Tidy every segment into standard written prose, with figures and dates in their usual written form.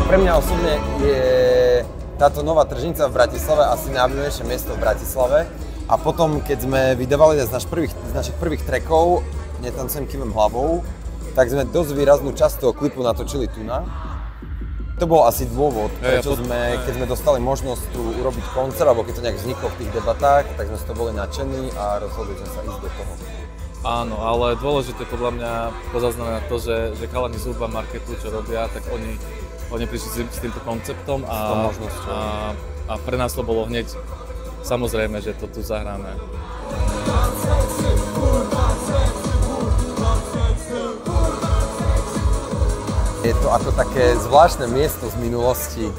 Pre mňa osobne je táto nová tržnica v Bratislave asi najobľúbenejšie miesto v Bratislave. A potom, keď sme vydávali z našich prvých trackov, Netancujem, kývem hlavou, tak sme dosť výraznú časť toho klipu natočili tuna. To bol asi dôvod, prečo sme, keď sme dostali možnosť tu urobiť koncert, alebo keď to nejak vzniklo v tých debatách, tak sme z toho boli nadšení a rozhodli sme sa ísť do toho. Áno, ale dôležité podľa mňa pozaznamenať to, že chalani z Urban Marketu, čo robia, tak oni prišli s týmto konceptom a pre nás to bolo hneď samozrejme, že to tu zahráme. Je to ako také zvláštne miesto z minulosti.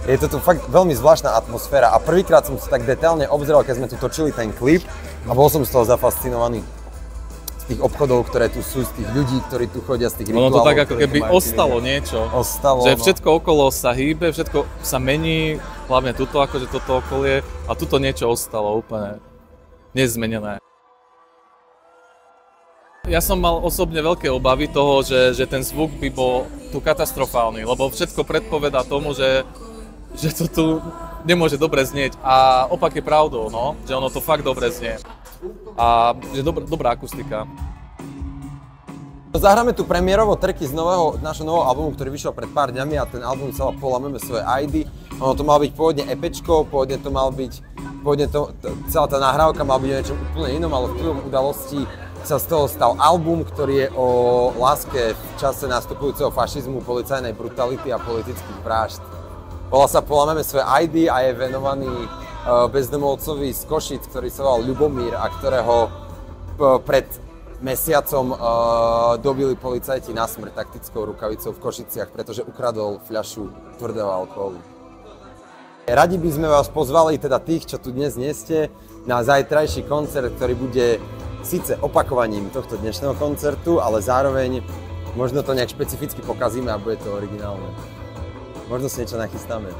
Je to tu fakt veľmi zvláštna atmosféra a prvýkrát som sa tak detailne obzrel, keď sme tu točili ten klip a bol som z toho zafascinovaný. Z tých obchodov, ktoré tu sú, z tých ľudí, ktorí tu chodia, z tých rituálov. Ono to tak ako keby ostalo niečo. Ostalo, že všetko okolo sa hýbe, všetko sa mení, hlavne tuto, akože toto okolie a tuto niečo ostalo úplne nezmenené. Ja som mal osobne veľké obavy toho, že ten zvuk by bol tu katastrofálny, lebo všetko predpovedá tomu, že to tu nemôže dobre znieť a opak je pravdou, no, že ono to fakt dobre znie. A že dobrá akustika. Zahráme tu premiérovo tracky z našho nového albumu, ktorý vyšiel pred pár dňami a ten album sa volá Polameme svoje ID. Ono to mal byť pôvodne EPčko, celá tá nahrávka mala byť o niečom úplne inom, ale vplyvom udalostí sa z toho stal album, ktorý je o láske v čase nastupujúceho fašizmu, policajnej brutality a politických vražd. Volá sa Polameme svoje ID a je venovaný bezdomovcovi z Košic, ktorý sa volal Ľubomír a ktorého pred mesiacom dobili policajti na smrť taktickou rukavicou v Košiciach, pretože ukradol fľašu tvrdého alkoholu. Radi by sme vás pozvali, teda tých, čo tu dnes nie ste, na zajtrajší koncert, ktorý bude síce opakovaním tohto dnešného koncertu, ale zároveň možno to nejak špecificky pokazíme a bude to originálne. Možno si niečo nachystáme.